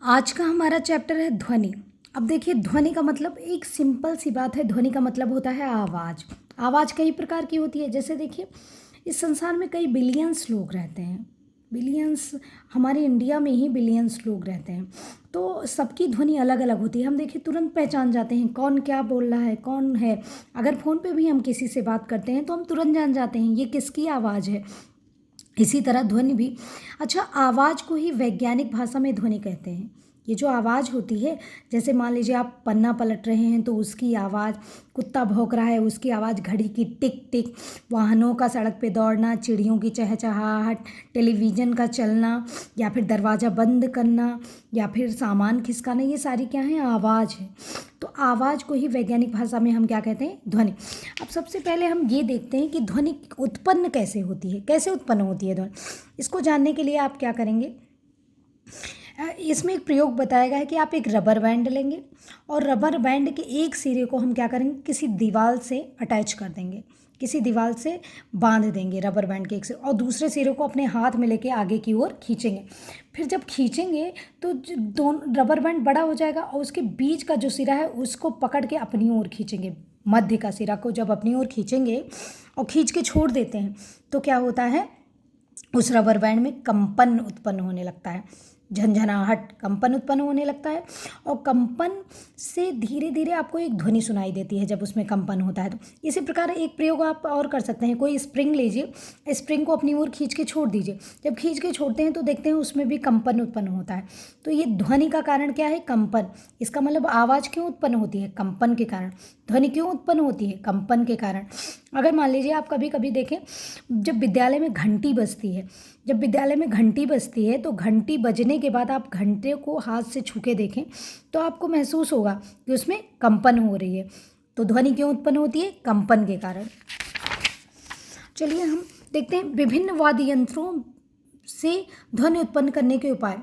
आज का हमारा चैप्टर है ध्वनि। अब देखिए, ध्वनि का मतलब एक सिंपल सी बात है। ध्वनि का मतलब होता है आवाज़। आवाज़ कई प्रकार की होती है। जैसे देखिए, इस संसार में कई बिलियंस लोग रहते हैं। बिलियंस, हमारे इंडिया में ही बिलियंस लोग रहते हैं। तो सबकी ध्वनि अलग अलग होती है। हम देखिए तुरंत पहचान जाते हैं कौन क्या बोल रहा है, कौन है। अगर फ़ोन पे भी हम किसी से बात करते हैं तो हम तुरंत जान जाते हैं ये किसकी आवाज़ है। इसी तरह ध्वनि भी। अच्छा, आवाज़ को ही वैज्ञानिक भाषा में ध्वनि कहते हैं। ये जो आवाज़ होती है, जैसे मान लीजिए आप पन्ना पलट रहे हैं तो उसकी आवाज़, कुत्ता भौंक रहा है उसकी आवाज़, घड़ी की टिक टिक, वाहनों का सड़क पे दौड़ना, चिड़ियों की चहचहाहट, टेलीविज़न का चलना, या फिर दरवाज़ा बंद करना, या फिर सामान खिसकाना, ये सारी क्या है, आवाज़ है। तो आवाज़ को ही वैज्ञानिक भाषा में हम क्या कहते हैं, ध्वनि। अब सबसे पहले हम ये देखते हैं कि ध्वनि उत्पन्न कैसे होती है, कैसे उत्पन्न होती है ध्वनि। इसको जानने के लिए आप क्या करेंगे, इसमें एक प्रयोग बताया गया है कि आप एक रबर बैंड लेंगे और रबर बैंड के एक सिरे को हम क्या करेंगे, किसी दीवार से अटैच कर देंगे, किसी दीवार से बांध देंगे रबर बैंड के एक सिरे, और दूसरे सिरे को अपने हाथ में लेके आगे की ओर खींचेंगे। फिर जब खींचेंगे तो दोनों रबर बैंड बड़ा हो जाएगा और उसके बीच का जो सिरा है उसको पकड़ के अपनी ओर खींचेंगे। मध्य का सिरा को जब अपनी ओर खींचेंगे और खींच के छोड़ देते हैं तो क्या होता है, उस रबर बैंड में कंपन उत्पन्न होने लगता है, झंझनाहट, कंपन उत्पन्न होने लगता है। और कंपन से धीरे धीरे आपको एक ध्वनि सुनाई देती है जब उसमें कंपन होता है। तो इसी प्रकार एक प्रयोग आप और कर सकते हैं। कोई स्प्रिंग लीजिए, स्प्रिंग को अपनी ओर खींच के छोड़ दीजिए, जब खींच के छोड़ते हैं तो देखते हैं उसमें भी कंपन उत्पन्न होता है। तो ये ध्वनि का कारण क्या है, कंपन। इसका मतलब आवाज़ क्यों उत्पन्न होती है, कंपन के कारण। ध्वनि क्यों उत्पन्न होती है, कंपन के कारण। अगर मान लीजिए आप कभी कभी देखें, जब विद्यालय में घंटी बजती है, जब विद्यालय में घंटी बजती है तो घंटी बजने के बाद आप घंटे को हाथ से छू के देखें तो आपको महसूस होगा कि उसमें कंपन हो रही है। तो ध्वनि क्यों उत्पन्न होती है, कंपन के कारण। चलिए हम देखते हैं विभिन्न वाद्य यंत्रों से ध्वनि उत्पन्न करने के उपाय।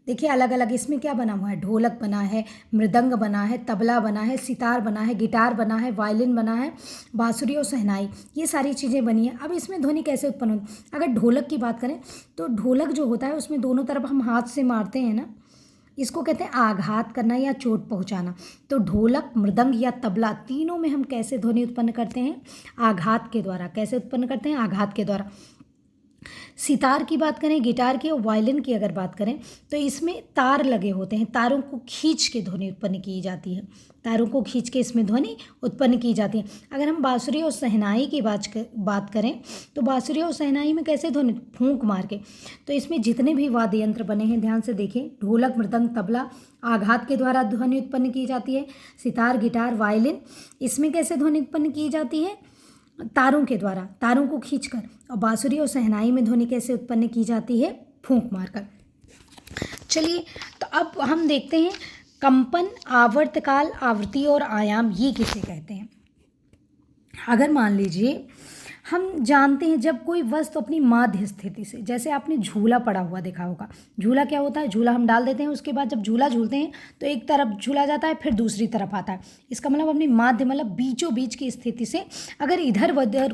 देखिए अलग अलग इसमें क्या बना हुआ है, ढोलक बना है, मृदंग बना है, तबला बना है, सितार बना है, गिटार बना है, वायलिन बना है, बांसुरी और शहनाई, ये सारी चीज़ें बनी है। अब इसमें ध्वनि कैसे उत्पन्न होती है, अगर ढोलक की बात करें तो ढोलक जो होता है उसमें दोनों तरफ हम हाथ से मारते हैं ना, इसको कहते हैं आघात करना या चोट पहुंचाना। तो ढोलक, मृदंग या तबला, तीनों में हम कैसे ध्वनि उत्पन्न करते हैं, आघात के द्वारा। कैसे उत्पन्न करते हैं, आघात के द्वारा। सितार की बात करें, गिटार की और वायलिन की अगर बात करें तो इसमें तार लगे होते हैं, तारों को खींच के ध्वनि उत्पन्न की जाती है, तारों को खींच के इसमें ध्वनि उत्पन्न की जाती है। अगर हम बांसुरी और शहनाई की बात करें तो बांसुरी और शहनाई में कैसे ध्वनि, फूंक मार के। तो इसमें जितने भी वाद्य यंत्र बने हैं ध्यान से देखें, ढोलक, मृदंग, तबला, आघात के द्वारा ध्वनि उत्पन्न की जाती है। सितार, गिटार, वायलिन, इसमें कैसे ध्वनि उत्पन्न की जाती है, तारों के द्वारा, तारों को खींचकर। और बांसुरी और शहनाई में ध्वनि कैसे उत्पन्न की जाती है, फूंक मारकर। चलिए तो अब हम देखते हैं कंपन, आवर्तकाल, आवृत्ति और आयाम, ये किसे कहते हैं। अगर मान लीजिए हम जानते हैं जब कोई वस्तु अपनी माध्य स्थिति से, जैसे आपने झूला पड़ा हुआ देखा होगा, झूला क्या होता है, झूला हम डाल देते हैं, उसके बाद जब झूला झूलते हैं तो एक तरफ झूला जाता है फिर दूसरी तरफ आता है। इसका मतलब अपनी माध्य, मतलब बीचों बीच की स्थिति से अगर इधर उधर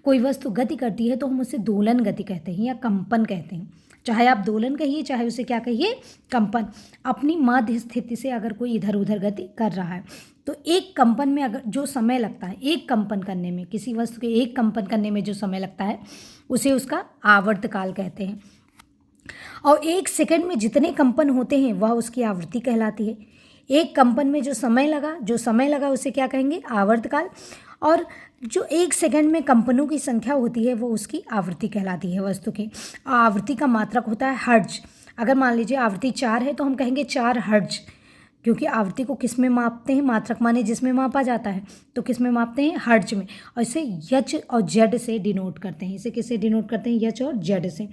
कोई वस्तु गति करती है तो हम उसे दोलन गति कहते हैं या कंपन कहते हैं। चाहे आप दोलन कहिए चाहे उसे क्या कहिए, कंपन। अपनी माध्य स्थिति से अगर कोई इधर उधर गति कर रहा है तो एक कंपन में अगर जो समय लगता है, एक कंपन करने में, किसी वस्तु के एक कंपन करने में जो समय लगता है उसे उसका आवर्तकाल कहते हैं। और एक सेकंड में जितने कंपन होते हैं वह उसकी आवृत्ति कहलाती है। एक कंपन में जो समय लगा उसे क्या कहेंगे, आवर्तकाल। और जो एक सेकंड में कंपनों की संख्या होती है वो उसकी आवृत्ति कहलाती है वस्तु की। आवृत्ति का मात्रक होता है हर्ट्ज। अगर मान लीजिए आवृत्ति 4 है तो हम कहेंगे 4 हर्ट्ज, क्योंकि आवृत्ति को किस में मापते हैं, मात्रक माने जिसमें मापा जाता है, तो किस में मापते हैं, हर्ट्ज में। और इसे यच और जेड से डिनोट करते हैं। इसे किससे डिनोट करते हैं, यच और जेड से।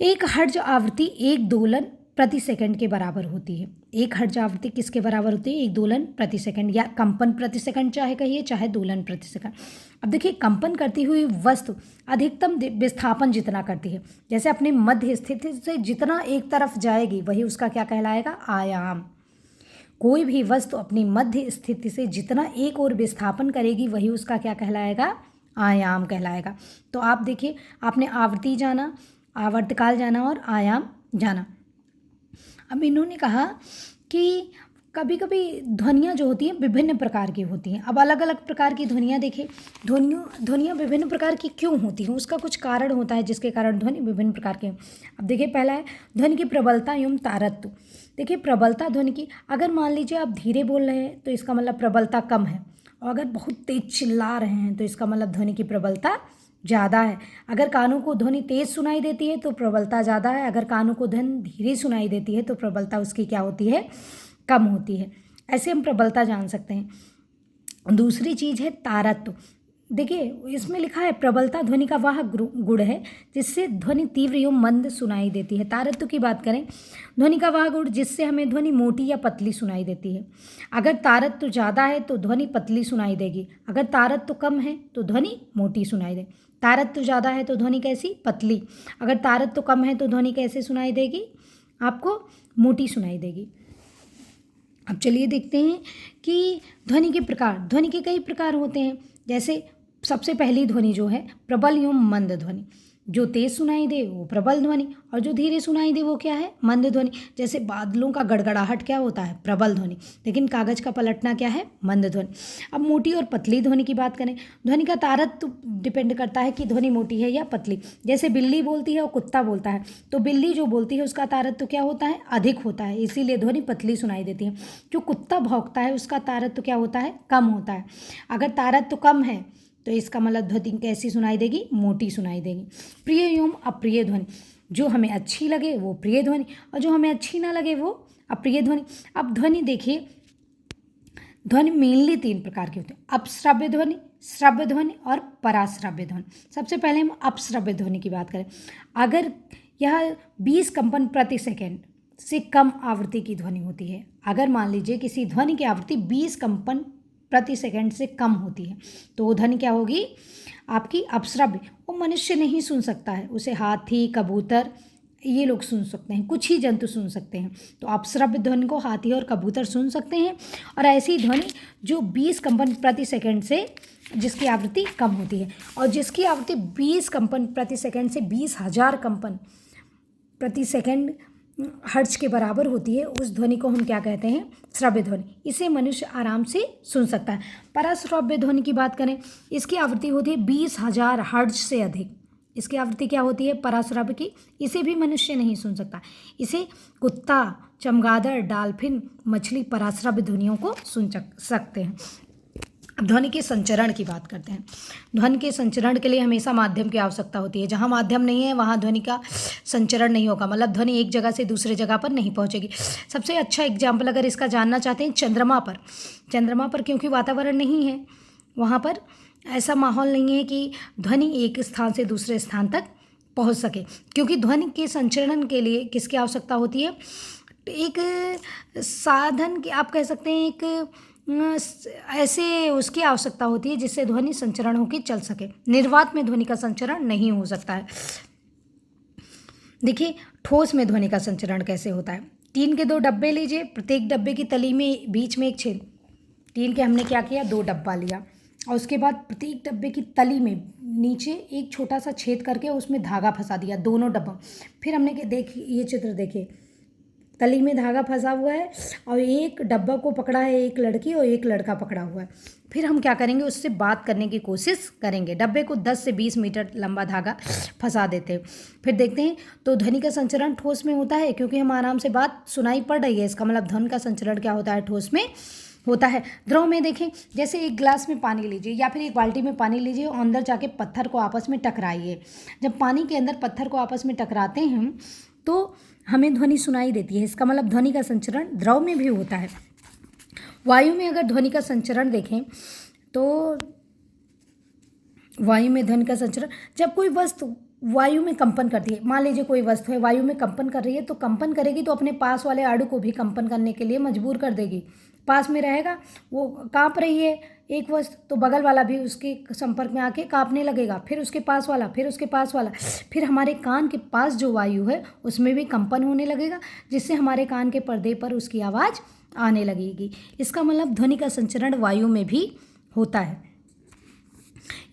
एक हर्ट्ज आवृत्ति एक दोलन प्रति सेकंड के बराबर होती है। एक हर्ट्ज आवृत्ति किसके बराबर होती है, एक दोलन प्रति सेकंड, या कंपन प्रति सेकंड चाहे कहिए चाहे दोलन प्रति सेकंड। अब देखिए कंपन करती हुई वस्तु अधिकतम विस्थापन जितना करती है, जैसे अपने मध्य स्थिति से जितना एक तरफ जाएगी वही उसका क्या कहलाएगा, आयाम। कोई भी वस्तु अपनी मध्य स्थिति से जितना एक और विस्थापन करेगी वही उसका क्या कहलाएगा, आयाम कहलाएगा। तो आप देखिए आपने आवृत्ति जाना, आवर्तकाल जाना और आयाम जाना। अब इन्होंने कहा कि कभी कभी ध्वनियाँ जो होती हैं विभिन्न प्रकार की होती हैं। अब अलग अलग प्रकार की ध्वनियाँ देखें, ध्वनियाँ विभिन्न प्रकार की क्यों होती हैं, उसका कुछ कारण होता है जिसके कारण ध्वनि विभिन्न प्रकार के हैं। अब देखिए, पहला है ध्वनि की प्रबलता एवं तारत्व। देखिए, प्रबलता ध्वनि की, अगर मान लीजिए आप धीरे बोल रहे हैं तो इसका मतलब प्रबलता कम है, और अगर बहुत तेज चिल्ला रहे हैं तो इसका मतलब ध्वनि की प्रबलता ज़्यादा है। अगर कानों को ध्वनि तेज सुनाई देती है तो प्रबलता ज़्यादा है, अगर कानों को ध्वनि धीरे सुनाई देती है तो प्रबलता उसकी क्या होती है, कम होती है। ऐसे हम प्रबलता जान सकते हैं। दूसरी चीज़ है तारत्व। देखिए, इसमें लिखा है प्रबलता ध्वनि का वह गुण है जिससे ध्वनि तीव्र एवं मंद सुनाई देती है। तारत्व की बात करें, ध्वनि का वह गुण जिससे हमें ध्वनि मोटी या पतली सुनाई देती है। अगर तारत्व ज़्यादा है तो ध्वनि पतली सुनाई देगी, अगर तारत्व कम है तो ध्वनि मोटी सुनाई देगी। तारत्व ज़्यादा है तो ध्वनि कैसी, पतली। अगर तारत्व कम है तो ध्वनि कैसे सुनाई देगी, आपको मोटी सुनाई देगी। अब चलिए देखते हैं कि ध्वनि के प्रकार। ध्वनि के कई प्रकार होते हैं, जैसे सबसे पहली ध्वनि जो है प्रबल एवं मंद ध्वनि। जो तेज सुनाई दे वो प्रबल ध्वनि, और जो धीरे सुनाई दे वो क्या है, मंद ध्वनि। जैसे बादलों का गड़गड़ाहट क्या होता है, प्रबल ध्वनि, लेकिन कागज का पलटना क्या है, मंद ध्वनि। अब मोटी और पतली ध्वनि की बात करें, ध्वनि का तारत्व डिपेंड करता है कि ध्वनि मोटी है या पतली। जैसे बिल्ली बोलती है और कुत्ता बोलता है, तो बिल्ली जो बोलती है उसका तारत्व क्या होता है, अधिक होता है, इसीलिए ध्वनि पतली सुनाई देती है। जो कुत्ता भौंकता है उसका तारत्व क्या होता है, कम होता है। अगर तारत्व कम है तो इसका मतलब ध्वनि कैसी सुनाई देगी, मोटी सुनाई देगी। प्रिय एवं अप्रिय ध्वनि, जो हमें अच्छी लगे वो प्रिय ध्वनि, और जो हमें अच्छी ना लगे वो अप्रिय ध्वनि। अब ध्वनि देखिए, ध्वनि मेनली 3 प्रकार की होती है, अपश्रव्य ध्वनि, श्रव्य ध्वनि और पराश्रव्य ध्वनि। सबसे पहले हम अपश्रव्य ध्वनि की बात करें, अगर यह 20 कंपन प्रति सेकेंड से कम आवृत्ति की ध्वनि होती है। अगर मान लीजिए किसी ध्वनि की आवृत्ति 20 कंपन प्रति सेकंड से कम होती है तो वो ध्वनि क्या होगी, आपकी अपश्रव्य। वो मनुष्य नहीं सुन सकता है, उसे हाथी, कबूतर ये लोग सुन सकते हैं, कुछ ही जंतु सुन सकते हैं। तो अपश्रव्य ध्वनि को हाथी और कबूतर सुन सकते हैं। और ऐसी ध्वनि जो 20 कंपन प्रति सेकंड से, जिसकी आवृत्ति कम होती है, और जिसकी आवृत्ति 20 कंपन प्रति सेकंड से 20,000 कंपन प्रति सेकंड हर्ट्ज के बराबर होती है, उस ध्वनि को हम क्या कहते हैं, श्रव्य ध्वनि। इसे मनुष्य आराम से सुन सकता है। पराश्रव्य ध्वनि की बात करें, इसकी आवृत्ति होती है 20,000 हर्ट्ज से अधिक। इसकी आवृत्ति क्या होती है, पराश्रव्य की, इसे भी मनुष्य नहीं सुन सकता। इसे कुत्ता, चमगादड़, डॉल्फिन, मछली पराश्रव्य ध्वनियों को सुन सकते हैं। ध्वनि के संचरण की बात करते हैं। ध्वनि के संचरण के लिए हमेशा माध्यम की आवश्यकता होती है। जहाँ माध्यम नहीं है वहाँ ध्वनि का संचरण नहीं होगा, मतलब ध्वनि एक जगह से दूसरे जगह पर नहीं पहुँचेगी। सबसे अच्छा एग्जाम्पल अगर इसका जानना चाहते हैं, चंद्रमा पर। चंद्रमा पर क्योंकि वातावरण नहीं है, वहाँ पर ऐसा माहौल नहीं है कि ध्वनि एक स्थान से दूसरे स्थान तक पहुँच सके। क्योंकि ध्वनि के संचरण के लिए किसकी आवश्यकता होती है, एक साधन की आप कह सकते हैं, एक ऐसे उसकी आवश्यकता होती है जिससे ध्वनि संचरण होकर चल सके। निर्वात में ध्वनि का संचरण नहीं हो सकता है। देखिए, ठोस में ध्वनि का संचरण कैसे होता है। टीन के 2 डब्बे लीजिए, प्रत्येक डब्बे की तली में बीच में एक छेद। टीन के हमने क्या किया, 2 डब्बा लिया, और उसके बाद प्रत्येक डब्बे की तली में नीचे एक छोटा सा छेद करके उसमें धागा फंसा दिया, दोनों डब्बों। फिर हमने देखिए, ये चित्र देखिए, तली में धागा फंसा हुआ है और एक डब्बा को पकड़ा है एक लड़की और एक लड़का पकड़ा हुआ है। फिर हम क्या करेंगे, उससे बात करने की कोशिश करेंगे। डब्बे को 10 से 20 मीटर लंबा धागा फंसा देते हैं। फिर देखते हैं तो ध्वनि का संचरण ठोस में होता है, क्योंकि हम आराम से बात सुनाई पड़ रही है। इसका मतलब ध्वनि का संचरण क्या होता है, ठोस में होता है। द्रव में देखें, जैसे एक गिलास में पानी लीजिए या फिर एक बाल्टी में पानी लीजिए और अंदर जाके पत्थर को आपस में टकराइए। जब पानी के अंदर पत्थर को आपस में टकराते हैं तो हमें ध्वनि सुनाई देती है। इसका मतलब ध्वनि का संचरण द्रव में भी होता है। वायु में अगर ध्वनि का संचरण देखें तो वायु में ध्वनि का संचरण, जब कोई वस्तु वायु में कंपन करती है, मान लीजिए कोई वस्तु है वायु में कंपन कर रही है, तो कंपन करेगी तो अपने पास वाले अणु को भी कंपन करने के लिए मजबूर कर देगी। पास में रहेगा, वो काँप रही है एक वस्तु, तो बगल वाला भी उसके संपर्क में आके काँपने लगेगा, फिर उसके पास वाला, फिर उसके पास वाला, फिर हमारे कान के पास जो वायु है उसमें भी कंपन होने लगेगा, जिससे हमारे कान के पर्दे पर उसकी आवाज़ आने लगेगी। इसका मतलब ध्वनि का संचरण वायु में भी होता है।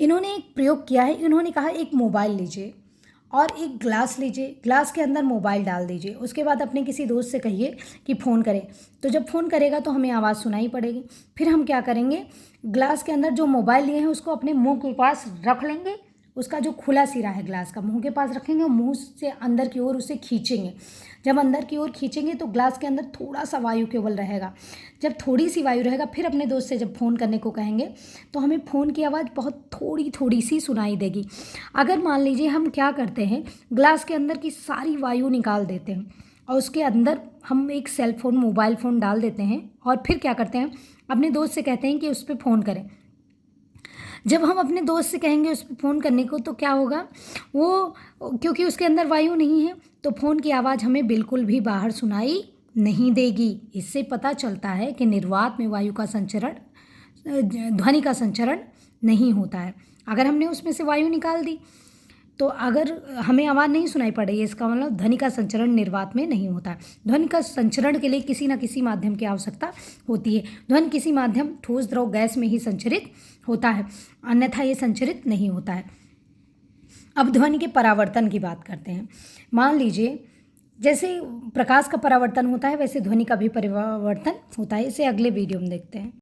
इन्होंने एक प्रयोग किया है। इन्होंने कहा एक मोबाइल लीजिए और एक ग्लास लीजिए, ग्लास के अंदर मोबाइल डाल दीजिए, उसके बाद अपने किसी दोस्त से कहिए कि फ़ोन करे। तो जब फ़ोन करेगा तो हमें आवाज़ सुनाई पड़ेगी। फिर हम क्या करेंगे, ग्लास के अंदर जो मोबाइल लिए हैं उसको अपने मुंह के पास रख लेंगे, उसका जो खुला सिरा है ग्लास का मुंह के पास रखेंगे और मुंह से अंदर की ओर उसे खींचेंगे। जब अंदर की ओर खींचेंगे तो ग्लास के अंदर थोड़ा सा वायु केवल रहेगा। जब थोड़ी सी वायु रहेगा फिर अपने दोस्त से जब फ़ोन करने को कहेंगे तो हमें फ़ोन की आवाज़ बहुत थोड़ी थोड़ी सी सुनाई देगी। अगर मान लीजिए हम क्या करते हैं, ग्लास के अंदर की सारी वायु निकाल देते हैं और उसके अंदर हम एक सेल फोन, मोबाइल फ़ोन डाल देते हैं और फिर क्या करते हैं, अपने दोस्त से कहते हैं कि उस पर फ़ोन करें। जब हम अपने दोस्त से कहेंगे उस पर फ़ोन करने को तो क्या होगा, वो क्योंकि उसके अंदर वायु नहीं है तो फ़ोन की आवाज़ हमें बिल्कुल भी बाहर सुनाई नहीं देगी। इससे पता चलता है कि निर्वात में वायु का संचरण, ध्वनि का संचरण नहीं होता है। अगर हमने उसमें से वायु निकाल दी तो अगर हमें आवाज़ नहीं सुनाई पड़ रही है, इसका मतलब ध्वनि का संचरण निर्वात में नहीं होता है। ध्वनि का संचरण के लिए किसी न किसी माध्यम की आवश्यकता होती है। ध्वनि किसी माध्यम, ठोस, द्रव, गैस में ही संचरित होता है, अन्यथा ये संचरित नहीं होता है। अब ध्वनि के परावर्तन की बात करते हैं। मान लीजिए जैसे प्रकाश का परावर्तन होता है वैसे ध्वनि का भी परावर्तन होता है। इसे अगले वीडियो में देखते हैं।